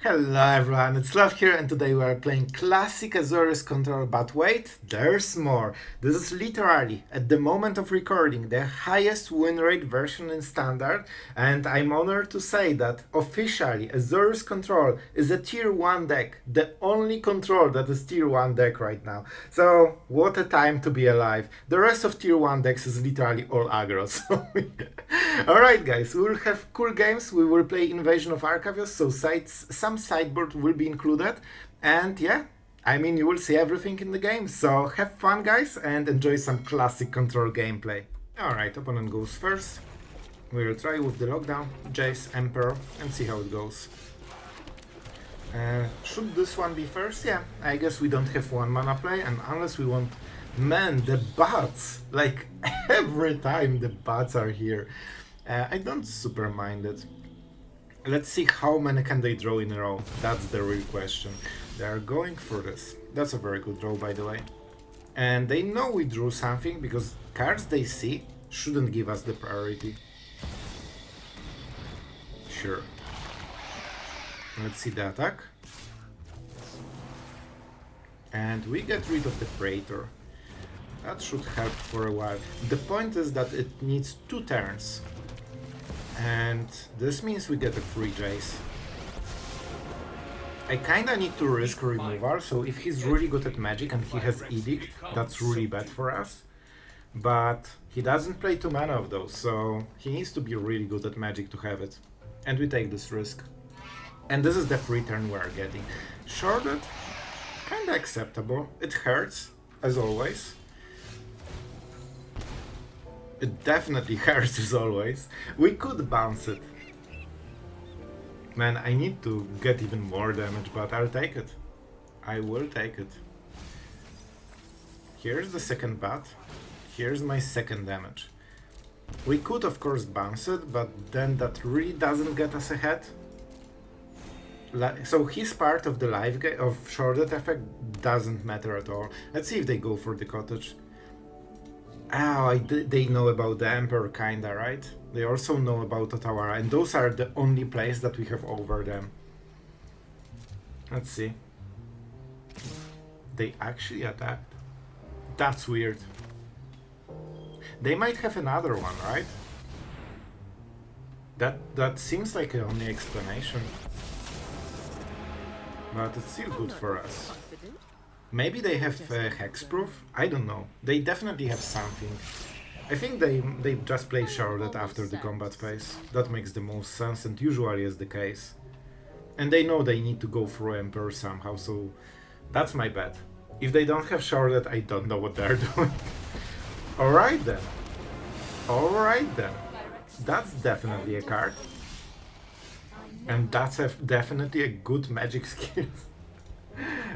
Hello everyone, it's Sloth here and today we are playing classic Azorius control, but wait, there's more. This is literally, at the moment of recording, the highest win rate version in standard, and I'm honored to say that officially Azorius control is a tier 1 deck, the only control that is tier 1 deck right now. So what a time to be alive. The rest of tier 1 decks is literally all aggro, so alright guys, we will have cool games, we will play Invasion of Arcavios, so some sideboard will be included, and yeah, I mean you will see everything in the game, so have fun guys and enjoy some classic control gameplay. Alright, opponent goes first, we will try with the lockdown, Jace, Emperor, and see how it goes. Should this one be first? Yeah, I guess we don't have 1 mana play, and unless we want... Man, the bats! Like, every time the bats are here. I don't super mind it. Let's see how many can they draw in a row. That's the real question. They are going for this. That's a very good draw, by the way. And they know we drew something, because cards they see shouldn't give us the priority. Sure. Let's see the attack. And we get rid of the Praetor. That should help for a while. The point is that it needs 2 turns. And this means we get a free Jace. I kinda need to risk removal, so if he's really good at magic and he has Edict, that's really bad for us. But he doesn't play too many of those, so he needs to be really good at magic to have it. And we take this risk. And this is the free turn we're getting. Shorted, kinda acceptable. It hurts, as always. It definitely hurts as always. We could bounce it. Man, I need to get even more damage, but I'll take it. I will take it. Here's the second bat. Here's my second damage. We could of course bounce it, but then that really doesn't get us ahead. So his part of the live game of shorted effect doesn't matter at all. Let's see if they go for the cottage. Oh, they know about the Emperor kinda, right? They also know about Otawara, and those are the only plays that we have over them. Let's see. They actually attacked. That's weird. They might have another one, right? That seems like the only explanation. But it's still good for us. Maybe they have hexproof? I don't know. They definitely have something. I think they just play shorted after the combat phase. That makes the most sense and usually is the case. And they know they need to go through Emperor somehow, so that's my bet. If they don't have shorted, I don't know what they're doing. Alright then. Alright then. That's definitely a card. And that's definitely a good magic skill.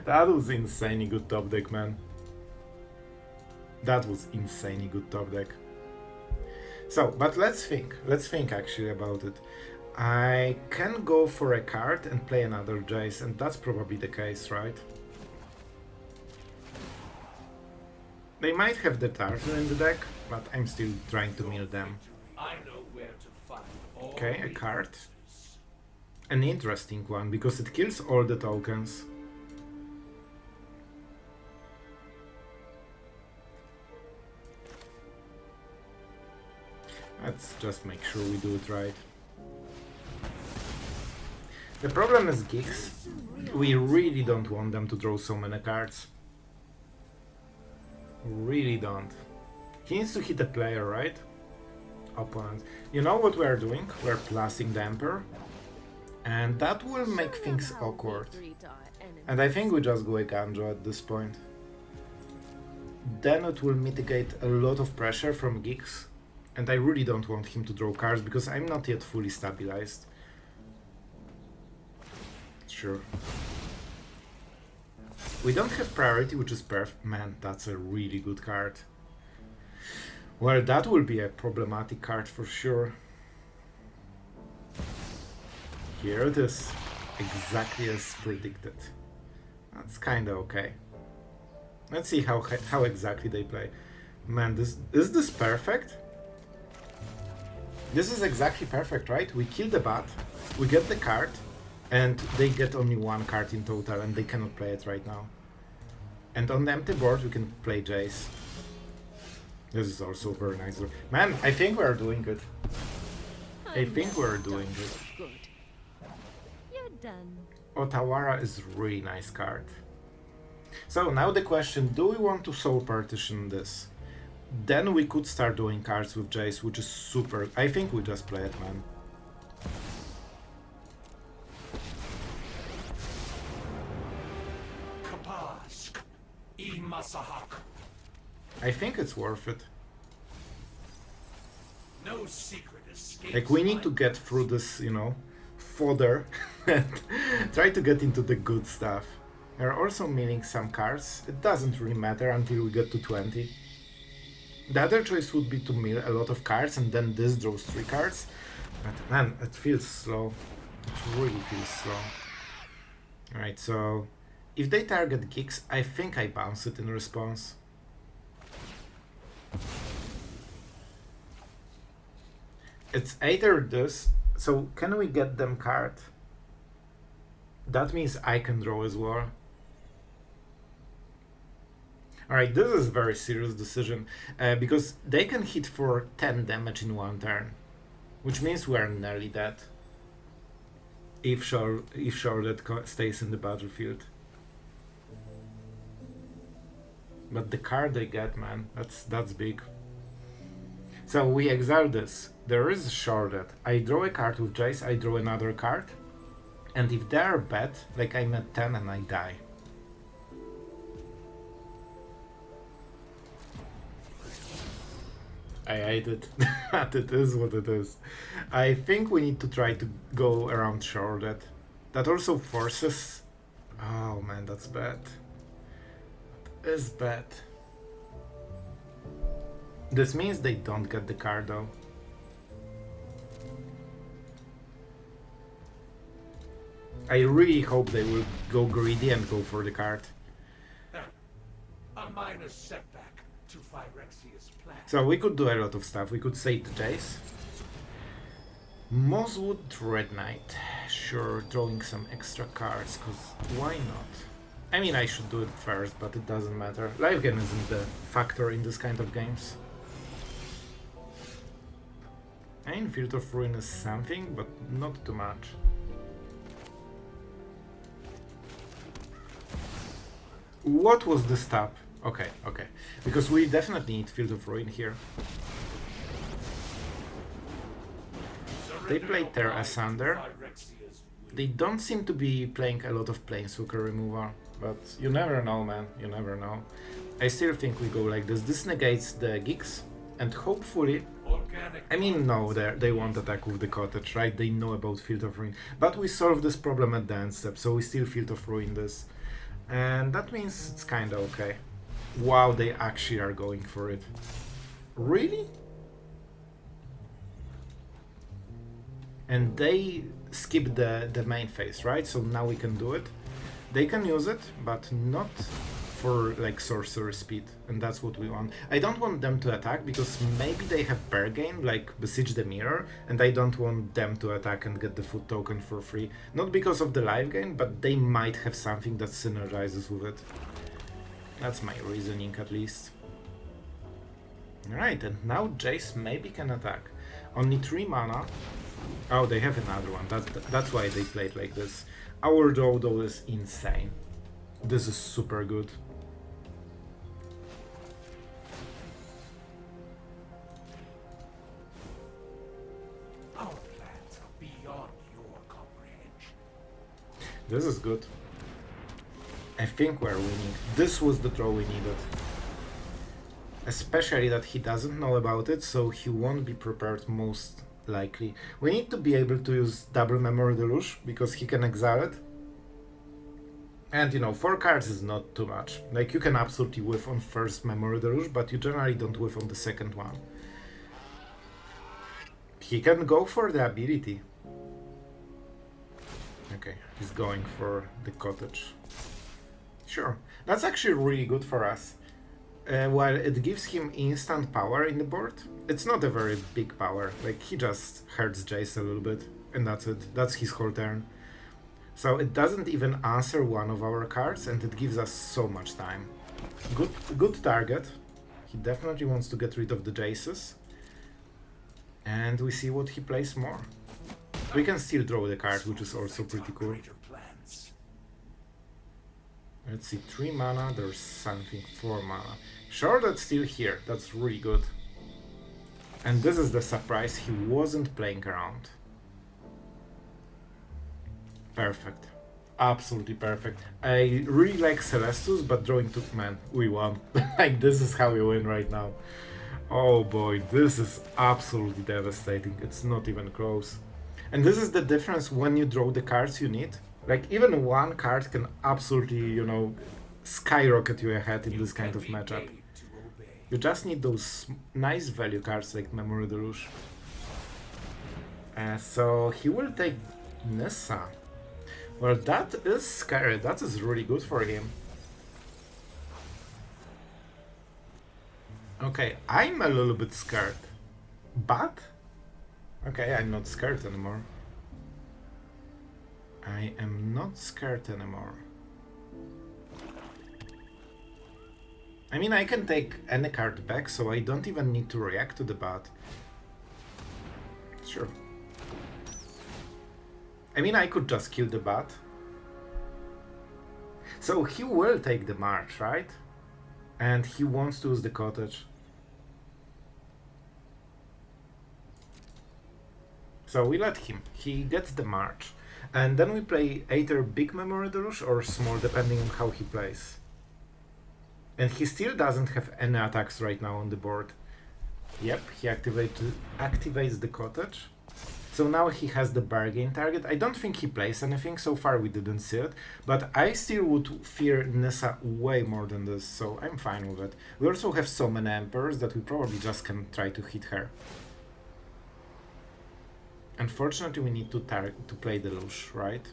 That was insanely good top deck, man. That was insanely good top deck. So, but let's think actually about it. I can go for a card and play another Jace, and that's probably the case, right? They might have the Tartar in the deck, but I'm still trying to mill them. Okay, a card. An interesting one, because it kills all the tokens. Let's just make sure we do it right. The problem is Geeks. We really don't want them to draw so many cards. Really don't. He needs to hit a player, right? Opponent. You know what we're doing? We're plussing the Emperor. And that will make things awkward. And I think we just go Eiganjo at this point. Then it will mitigate a lot of pressure from Geeks. And I really don't want him to draw cards because I'm not yet fully stabilized. Sure. We don't have priority, which is perfect. Man, that's a really good card. Well, that will be a problematic card for sure. Here it is. Exactly as predicted. That's kinda okay. Let's see how exactly they play. Man, is this perfect? This is exactly perfect, right? We kill the bat, we get the card, And they get only one card in total, and they cannot play it right now. And on the empty board, we can play Jace. This is also very nice. Man, I think we're doing good. I think we're doing good. You're done. Otawara is a really nice card. So now the question, do we want to Soul Partition this? Then we could start doing cards with Jace, which is super. I think we just play it, man. I think it's worth it. No secret escapes. Like, we need to get through this, you know, fodder and try to get into the good stuff. We're also milling some cards. It doesn't really matter until we get to 20. The other choice would be to mill a lot of cards and then this draws 3 cards. But man, it feels slow. It really feels slow. Alright, so if they target Geeks, I think I bounce it in response. It's either this, so can we get them card? That means I can draw as well. Alright, this is a very serious decision, because they can hit for 10 damage in one turn, which means we are nearly dead. If Charlotte stays in the battlefield. But the card they get, man, that's big. So we exile this. There is Charlotte. I draw a card with Jace, I draw another card. And if they are bad, like I'm at 10 and I die. I hate it, but it is what it is. I think we need to try to go around Charlotte. That also forces... Oh man, that's bad. That is bad. This means they don't get the card though. I really hope they will go greedy and go for the card. A minor setback to Phyrexia's plan. So we could do a lot of stuff. We could save the Jace. Mosswood Red Knight. Sure, drawing some extra cards, cause why not? I mean, I should do it first, but it doesn't matter. Life gain isn't the factor in this kind of games. I mean, Field of Ruin is something, but not too much. What was the stop? Okay, okay. Because we definitely need Field of Ruin here. They play Terra Asunder. They don't seem to be playing a lot of Planeswalker removal, but you never know, man. You never know. I still think we go like this. This negates the Geeks, and hopefully... I mean, no, they won't attack with the Cottage, right? They know about Field of Ruin. But we solve this problem at the end step, so we still Field of Ruin this. And that means it's kinda okay. Wow, they actually are going for it. Really? And they skip the main phase, right? So now we can do it. They can use it, but not for like sorcerer speed, and that's what we want. I don't want them to attack because maybe they have pair gain, like Besiege the Mirror, and I don't want them to attack and get the food token for free. Not because of the life gain, but they might have something that synergizes with it. That's my reasoning, at least. Alright, and now Jace maybe can attack. Only 3 mana. Oh, they have another one. That's why they played like this. Our draw though is insane. This is super good. Our plans are beyond your comprehension. This is good. I think we're winning. This was the draw we needed. Especially that he doesn't know about it, so he won't be prepared most likely. We need to be able to use double Memory Deluge, because he can exile it. And you know, 4 cards is not too much. Like, you can absolutely whiff on first Memory Deluge, but you generally don't whiff on the second one. He can go for the ability. Okay, he's going for the Cottage. Sure, that's actually really good for us. While it gives him instant power in the board, it's not a very big power. Like, he just hurts Jace a little bit, and that's it. That's his whole turn. So it doesn't even answer one of our cards, and it gives us so much time. Good target. He definitely wants to get rid of the Jaces. And we see what he plays more. We can still draw the card, which is also pretty cool. Let's see, 3 mana, there's something 4 mana. Sure, that's still here, that's really good. And this is the surprise, he wasn't playing around. Perfect. Absolutely perfect. I really like Celestus, but drawing to... Man, we won. Like, this is how we win right now. Oh boy, this is absolutely devastating. It's not even close. And this is the difference when you draw the cards you need. Like, even one card can absolutely, you know, skyrocket you ahead in this kind of matchup. You just need those nice value cards like Memory Deluge. So he will take Nissa. Well, that is scary. That is really good for him. Okay, I'm a little bit scared. But... okay, I'm not scared anymore. I am not scared anymore. I mean, I can take any card back, so I don't even need to react to the bat. Sure. I mean, I could just kill the bat. So he will take the march, right? And he wants to use the cottage. So we let him. He gets the march. And then we play either big Memory Deluge or small, depending on how he plays. And he still doesn't have any attacks right now on the board. Yep, he activates the cottage. So now he has the bargain target. I don't think he plays anything, so far we didn't see it. But I still would fear Nissa way more than this, so I'm fine with it. We also have so many Emperors that we probably just can try to hit her. Unfortunately, we need to play the Deluge, right?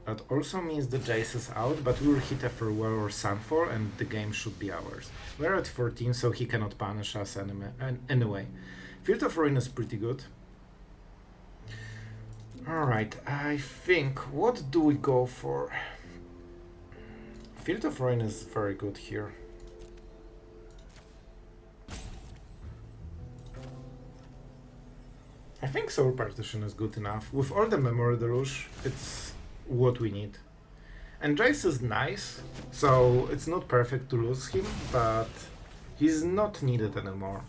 That also means the Jace is out, but we will hit a Farewell or Sunfall and the game should be ours. We're at 14, so he cannot punish us anyway. Field of Ruin is pretty good. Alright, I think, what do we go for? Field of Ruin is very good here. I think Soul Partition is good enough. With all the Memory Deluge, it's what we need. And Jace is nice, so it's not perfect to lose him, but he's not needed anymore.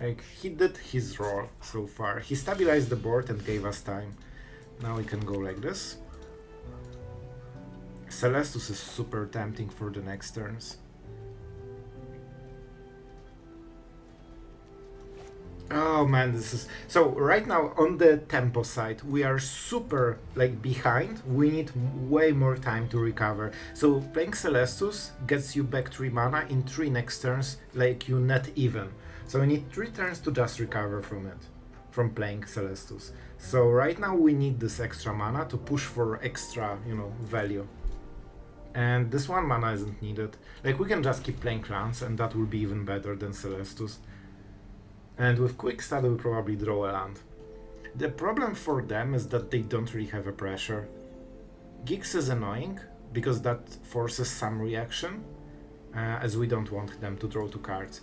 Like, he did his role so far. He stabilized the board and gave us time. Now we can go like this. Celestus is super tempting for the next turns. Oh man, this is... So right now on the tempo side, we are super like behind. We need way more time to recover. So playing Celestus gets you back 3 mana in 3 next turns, like you net even. So you need 3 turns to just recover from it, from playing Celestus. So right now we need this extra mana to push for extra, you know, value. And this 1 mana isn't needed. Like, we can just keep playing clans and that will be even better than Celestus. And with Quick Start we'll probably draw a land. The problem for them is that they don't really have a pressure. Gix is annoying, because that forces some reaction, as we don't want them to draw 2 cards.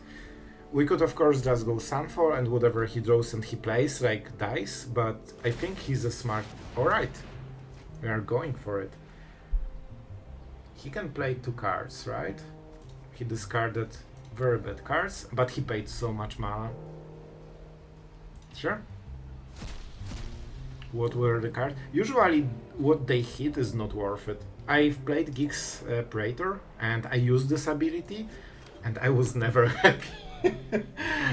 We could of course just go Sunfall and whatever he draws and he plays, like, dies, but I think he's a smart... Alright, we are going for it. He can play 2 cards, right? He discarded very bad cards, but he paid so much mana. Sure. What were the cards? Usually what they hit is not worth it. I've played Gix Praetor and I used this ability and I was never happy.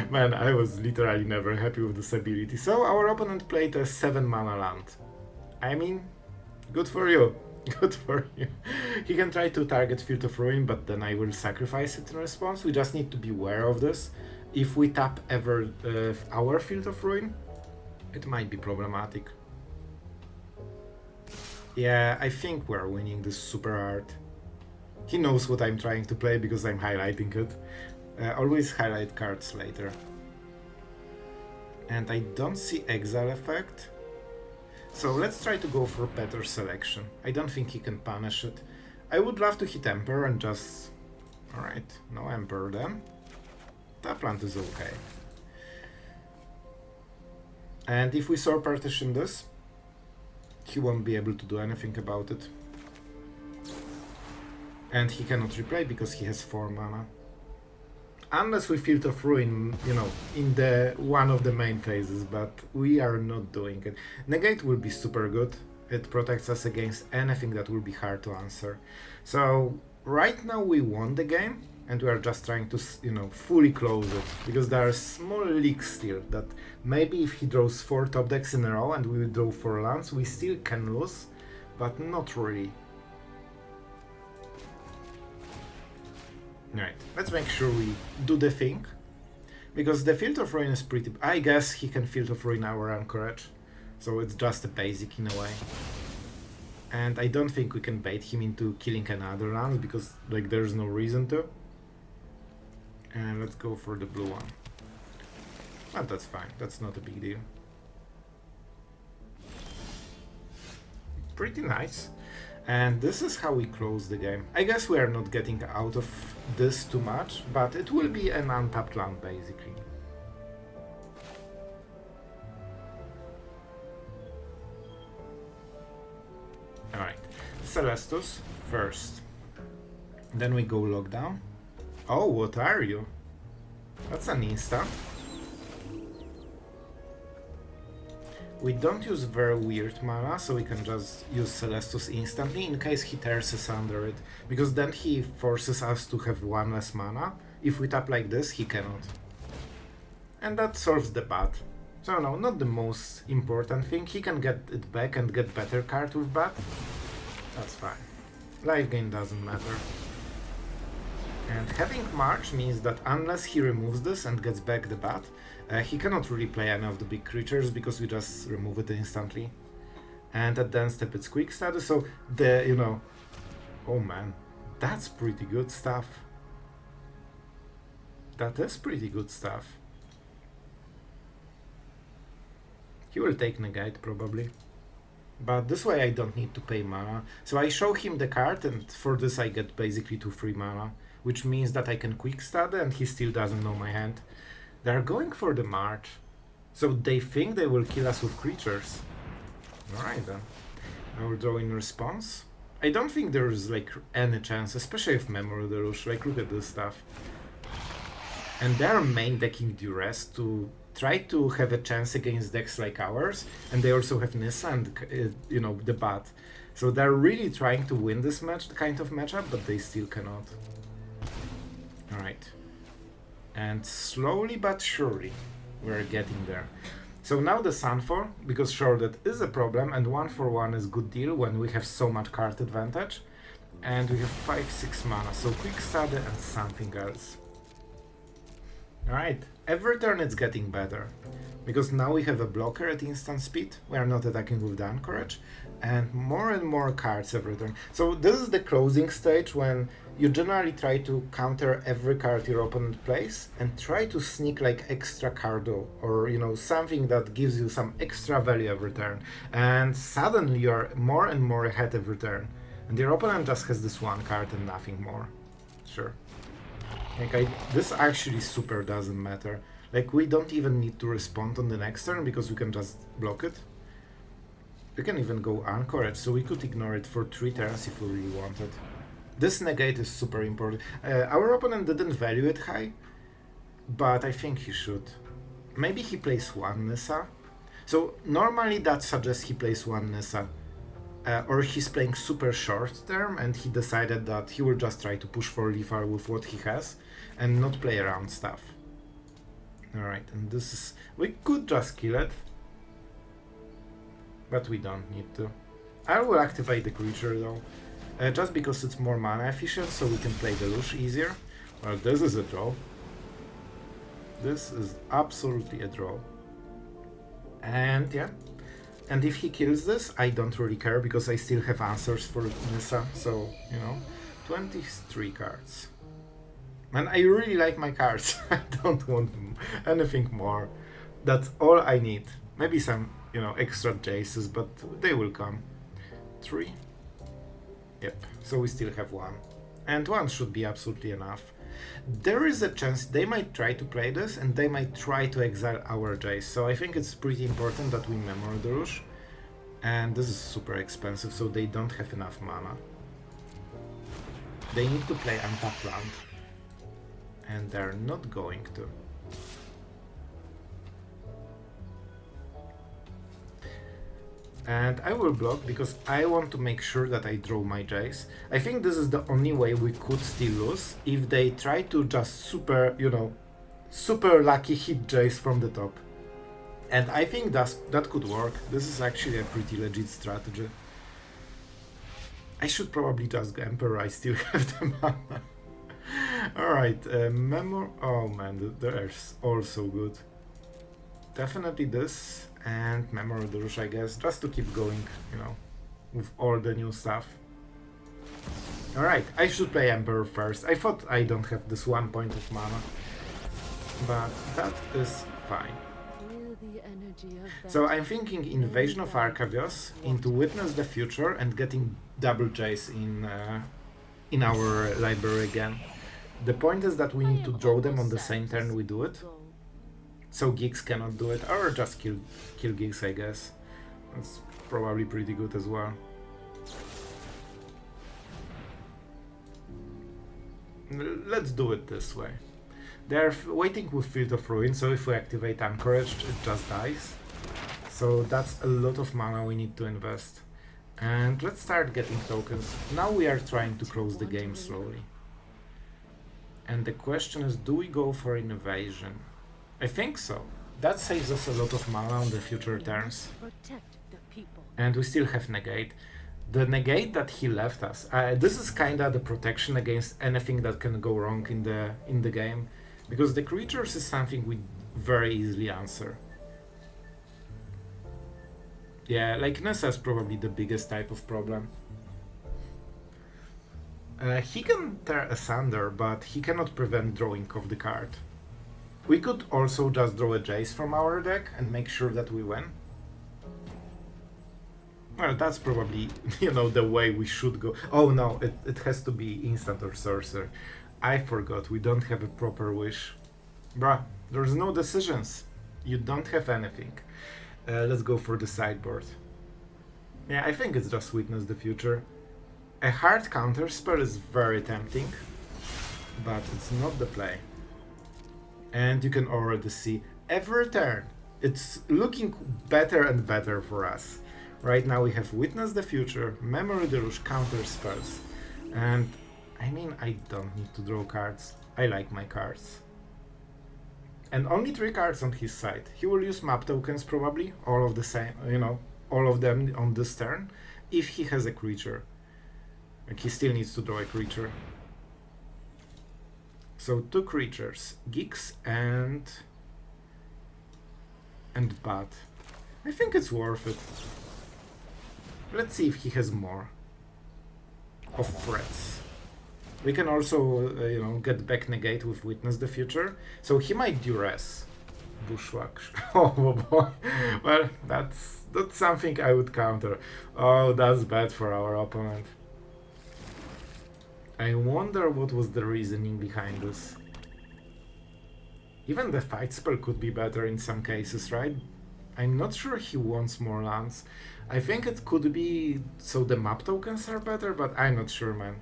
Man, I was literally never happy with this ability. So our opponent played a 7 mana land. I mean, good for you. Good for you. He can try to target Field of Ruin, but then I will sacrifice it in response. We just need to be aware of this. If we tap ever our Field of Ruin, it might be problematic. Yeah, I think we're winning this super hard. He knows what I'm trying to play because I'm highlighting it. Always highlight cards later. And I don't see Exile effect. So let's try to go for better selection. I don't think he can punish it. I would love to hit Emperor and just... Alright, no Emperor then. That plant is okay. And if we Soul Partition this, he won't be able to do anything about it. And he cannot replay because he has 4 mana. Unless we Field of Ruin, you know, in the one of the main phases, but we are not doing it. Negate will be super good. It protects us against anything that will be hard to answer. So right now we won the game, and we are just trying to, you know, fully close it, because there are small leaks still that maybe if he draws 4 top decks in a row and we will draw 4 lands, we still can lose, but not really. Right, let's make sure we do the thing, because the Field of Ruin is pretty... I guess he can Field of Ruin our Anchorage, so it's just a basic in a way. And I don't think we can bait him into killing another land, because like there's no reason to. And let's go for the blue one. But that's fine, that's not a big deal. Pretty nice. And this is how we close the game. I guess we are not getting out of this too much, but it will be an untapped land basically. Alright, Celestus first. Then we go lockdown. Oh, what are you? That's an instant. We don't use very weird mana, so we can just use Celestus instantly in case he tears us under it, because then he forces us to have 1 less mana. If we tap like this, he cannot. And that solves the bat. So no, not the most important thing. He can get it back and get better card with bat. That's fine. Life gain doesn't matter. And having March means that unless he removes this and gets back the bat, he cannot really play any of the big creatures because we just remove it instantly. And at the end step it's quick status, so the, you know... Oh man, that's pretty good stuff. That is pretty good stuff. He will take Negate probably. But this way I don't need to pay mana. So I show him the card, and for this I get basically 2 free mana, which means that I can quick stud and he still doesn't know my hand. They're going for the March, so they think they will kill us with creatures. Alright then, I will draw in response. I don't think there is like any chance, especially if Memory Deluge, like look at this stuff. And they're main decking Duress to try to have a chance against decks like ours, and they also have Nissa and you know, the Bat. So they're really trying to win this kind of matchup, but they still cannot. Alright. And slowly but surely we're getting there. So now the Sunfall, because sure that is a problem, and 1 for 1 is good deal when we have so much card advantage. And we have 5-6 mana, so quick study and something else. Alright, every turn it's getting better, because now we have a blocker at instant speed, we are not attacking with the Anchorage, and more cards every turn. So this is the closing stage when you generally try to counter every card your opponent plays and try to sneak like extra cardo, or you know, something that gives you some extra value every turn, and suddenly you are more and more ahead every turn, and your opponent just has this 1 card and nothing more. Sure. Like this actually super doesn't matter. Like we don't even need to respond on the next turn because we can just block it. We can even go Anchorage, so we could ignore it for 3 turns if we really wanted. This Negate is super important. Our opponent didn't value it high, but I think he should. Maybe he plays 1 Nissa. So normally that suggests he plays 1 Nissa. Or he's playing super short term and he decided that he will just try to push for Lethal with what he has and not play around stuff. Alright, and this is... we could just kill it, but we don't need to. I will activate the creature though, just because it's more mana efficient, so we can play Deluge easier. Well, this is a draw. This is absolutely a draw. And yeah. And if he kills this, I don't really care, because I still have answers for Nissa, so, you know, 23 cards. And I really like my cards, I don't want anything more. That's all I need. Maybe some you know, extra Jaces, but they will come. 3. Yep, so we still have 1. And 1 should be absolutely enough. There is a chance they might try to play this, and they might try to exile our Jace, so I think it's pretty important that we Memory Deluge. And this is super expensive, so they don't have enough mana. They need to play untapped land. And they're not going to. And I will block because I want to make sure that I draw my Jace. I think this is the only way we could still lose if they try to just super, you know, super lucky hit Jace from the top. And I think that could work. This is actually a pretty legit strategy. I should probably just go Emperor, I still have the mana. Alright, oh man, they're all so good. Definitely this. And Memory Deluge, I guess, just to keep going, you know, with all the new stuff. Alright, I should play Emperor first. I thought I don't have this 1 point of mana, but that is fine. So I'm thinking Invasion of Arcavios into Witness the Future and getting double Jace in our library again. The point is that we need to draw them on the same turn we do it. So Geeks cannot do it, or just kill Geeks, I guess. That's probably pretty good as well. Let's do it this way. They're waiting with Field of Ruin, so if we activate Anchorage, it just dies. So that's a lot of mana we need to invest. And let's start getting tokens. Now we are trying to close the game slowly. And the question is, do we go for Invasion? I think so. That saves us a lot of mana on the future turns. And we still have Negate. The Negate that he left us, this is kinda the protection against anything that can go wrong in the game. Because the creatures is something we very easily answer. Yeah, like Nessa is probably the biggest type of problem. He can tear asunder, but he cannot prevent drawing of the card. We could also just draw a Jace from our deck and make sure that we win. Well, that's probably, you know, the way we should go. Oh no, it has to be instant or sorcerer. I forgot, we don't have a proper wish. Bruh, there's no decisions. You don't have anything. Let's go for the sideboard. Yeah, I think it's just Witness the Future. A hard counterspell is very tempting, but it's not the play. And you can already see every turn it's looking better and better for us. Right now we have Witness the Future, Memory Deluge, counter spells, and I mean, I don't need to draw cards. I like my cards. And only 3 cards on his side. He will use map tokens probably, all of the same, you know, all of them on this turn, if he has a creature. Like, he still needs to draw a creature. So 2 creatures, Geeks and Bat. I think it's worth it. Let's see if he has more of threats. We can also, you know, get back Negate with Witness the Future. So he might duress. Bushwhack. Oh boy. Well, that's something I would counter. Oh, that's bad for our opponent. I wonder what was the reasoning behind this. Even the fight spell could be better in some cases, right? I'm not sure he wants more lands. I think it could be so the map tokens are better, but I'm not sure, man.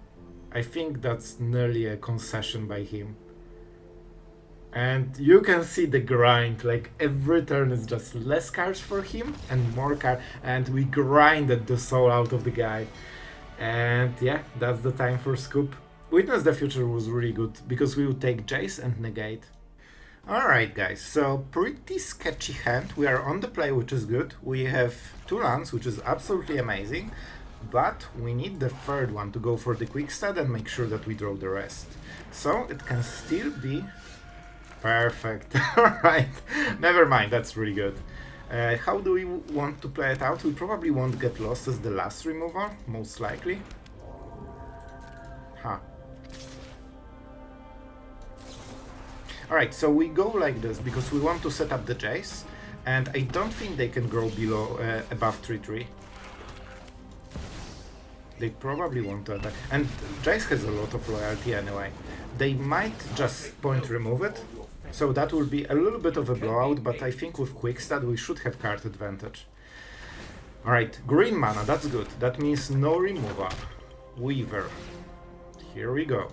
I think that's nearly a concession by him. And you can see the grind, like every turn is just less cards for him and more cards, and we grinded the soul out of the guy. And yeah, that's the time for scoop. Witness the Future was really good, because we would take Jace and Negate. Alright guys, so pretty sketchy hand. We are on the play, which is good. We have 2 lands, which is absolutely amazing. But we need the 3rd one to go for the quick stat and make sure that we draw the rest. So it can still be perfect. Alright, never mind, that's really good. How do we want to play it out? We probably won't get lost as the last removal, most likely. Huh. Alright, so we go like this because we want to set up the Jace, And I don't think they can grow below above 3-3. They probably want to attack. And Jace has a lot of loyalty anyway. They might just point remove it. So that will be a little bit of a blowout, but I think with Quickstart we should have card advantage. Alright, green mana, that's good. That means no removal. Weaver. Here we go.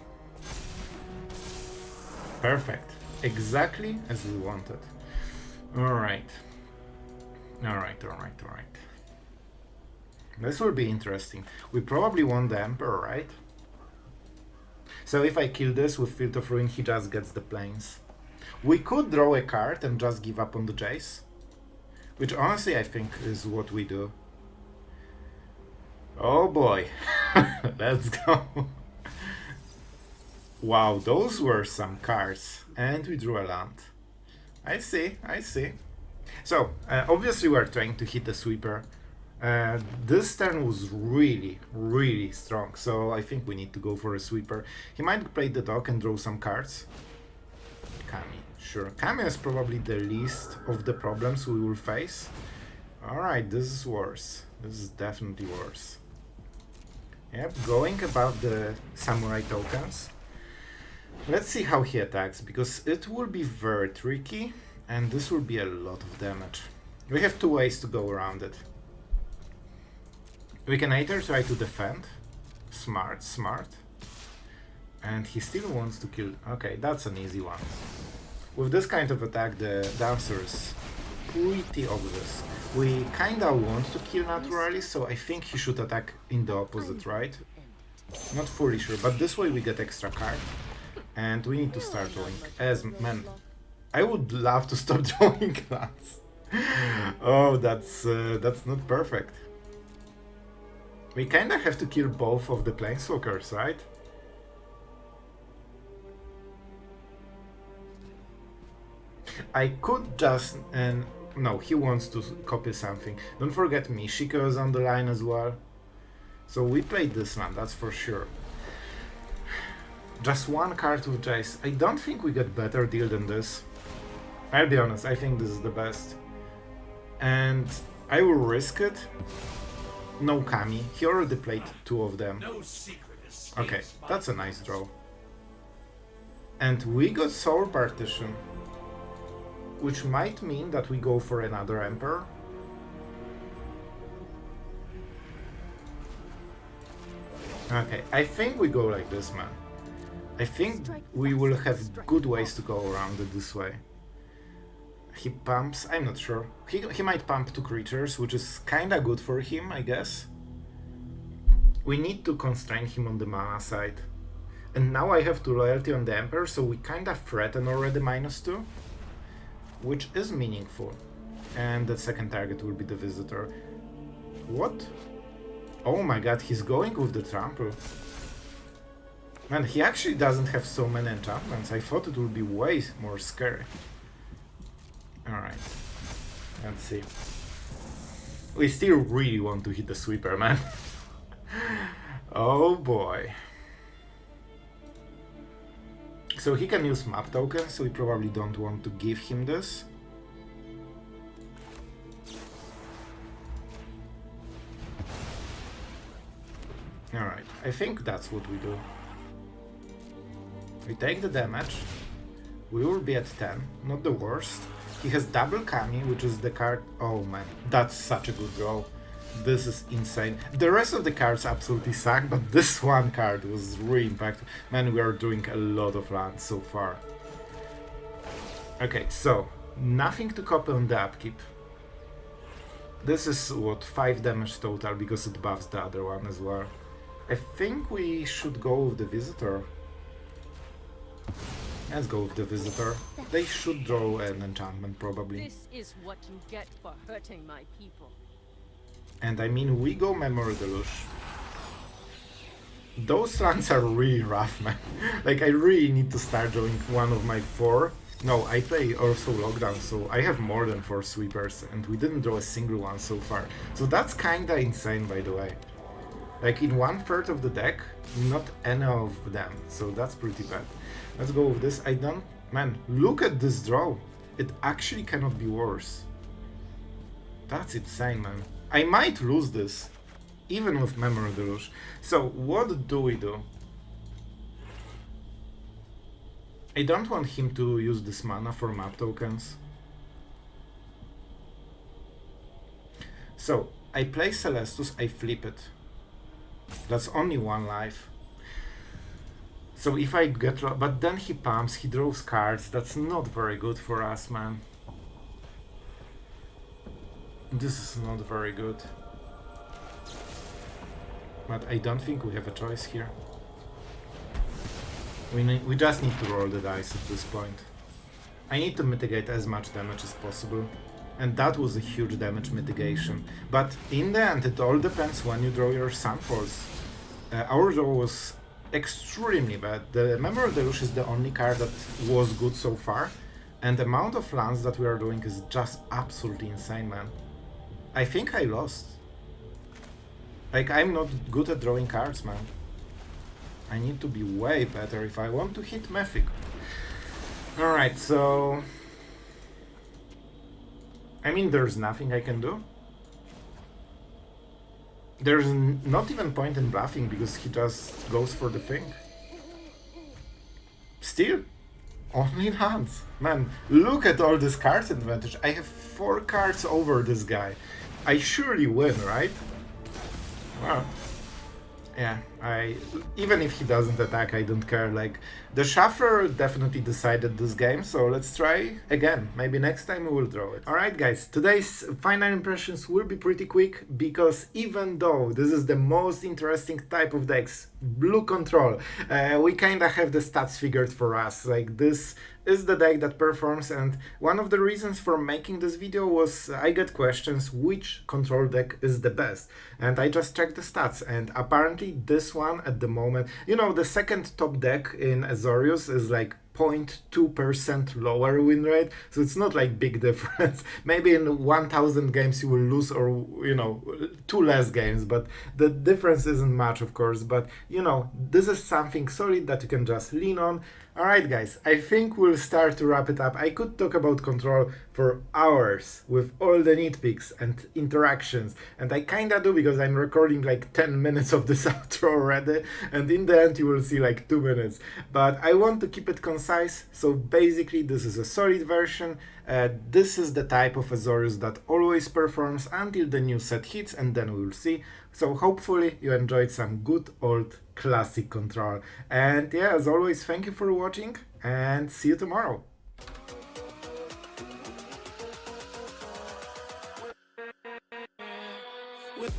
Perfect. Exactly as we wanted. Alright. Alright. This will be interesting. We probably want the Emperor, right? So if I kill this with Field of Ruin, he just gets the planes. We could draw a card and just give up on the Jace. Which honestly I think is what we do. Oh boy. Let's go. Wow, those were some cards. And we drew a land. I see. So, obviously we're trying to hit the sweeper. This turn was really strong, so I think we need to go for a sweeper. He might play the dog and draw some cards. Kami, sure. Kami is probably the least of the problems we will face. Alright, this is worse. This is definitely worse. Yep, going about the samurai tokens. Let's see how he attacks, because it will be very tricky, and this will be a lot of damage. We have two ways to go around it. We can either try to defend. Smart. And he still wants to kill. Okay, that's an easy one. With this kind of attack, the answer is pretty obvious. We kinda want to kill naturally, so I think he should attack in the opposite, right? Not fully sure, but this way we get extra card. And we need to start drawing. Man, I would love to stop drawing lands. Oh, that's not perfect. We kinda have to kill both of the planeswalkers, right? I could just... no, he wants to copy something. Don't forget Mishiko is on the line as well. So we played this land, that's for sure. Just one card with Jace. I don't think we get better deal than this. I'll be honest, I think this is the best. And I will risk it. No Kami. He already played two of them. Okay, that's a nice draw. And we got Soul Partition. Which might mean that we go for another Emperor. Okay, I think we go like this, man. I think we will have good ways to go around it this way. He pumps, I'm not sure. He might pump two creatures, which is kinda good for him, I guess. We need to constrain him on the mana side. And now I have 2 loyalty on the Emperor, so we kinda threaten already -2. Which is meaningful. And the second target will be the Visitor. What? Oh my god, he's going with the Trample. Man, he actually doesn't have so many enchantments. I thought it would be way more scary. Alright. Let's see. We still really want to hit the sweeper, man. Oh boy. So he can use map tokens, so we probably don't want to give him this. Alright, I think that's what we do. We take the damage. We will be at 10, not the worst. He has double Kami, which is the card... Oh man, that's such a good draw. This is insane. The rest of the cards absolutely suck, but this one card was really impactful. Man, we are doing a lot of lands so far. Okay, so, nothing to copy on the upkeep. This is, what, 5 damage total, because it buffs the other one as well. I think we should go with the Visitor. Let's go with the Visitor. They should draw an enchantment, probably. This is what you get for hurting my people. And I mean, we go Memory Deluge. Those lands are really rough, man. Like, I really need to start drawing one of my 4. No, I play also Lockdown, so I have more than 4 sweepers, and we didn't draw a single one so far. So that's kinda insane, by the way. Like, in 1/3 of the deck, not any of them, so that's pretty bad. Let's go with this. I don't... Man, look at this draw. It actually cannot be worse. That's insane, man. I might lose this, even with Memory Deluge. So, what do we do? I don't want him to use this mana for map tokens. So, I play Celestus, I flip it. That's only one life. So if I get... But then he pumps, he draws cards. That's not very good for us, man. This is not very good. But I don't think we have a choice here. We just need to roll the dice at this point. I need to mitigate as much damage as possible. And that was a huge damage mitigation. But in the end, it all depends when you draw your Sunfalls. Our draw was extremely bad. The Memory Deluge is the only card that was good so far. And the amount of lands that we are doing is just absolutely insane, man. I think I lost. Like, I'm not good at drawing cards, man. I need to be way better if I want to hit Mythic. Alright, so... I mean, there's nothing I can do. There's not even point in bluffing because he just goes for the thing. Still, only lands. Man, look at all this card advantage. I have 4 cards over this guy. I surely win, right? Well, yeah, even if he doesn't attack, I don't care. Like, the shuffler definitely decided this game, so let's try again. Maybe next time we will draw it. Alright guys, today's final impressions will be pretty quick, because even though this is the most interesting type of decks, blue control, we kinda have the stats figured for us. Like, this is the deck that performs, and one of the reasons for making this video was I get questions which control deck is the best, and I just checked the stats, and apparently this one at the moment, you know, the second top deck in Azorius is like 0.2% lower win rate, so it's not like big difference. Maybe in 1000 games you will lose, or you know, 2 less games, but the difference isn't much, of course. But you know, this is something solid that you can just lean on. Alright guys, I think we'll start to wrap it up. I could talk about control for hours with all the nitpicks and interactions, and I kinda do because I'm recording like 10 minutes of this outro already, and in the end you will see like 2 minutes. But I want to keep it concise, so basically this is a solid version. This is the type of Azorius that always performs until the new set hits, and then we will see. So hopefully you enjoyed some good old classic control. And yeah, as always, thank you for watching, and see you tomorrow. With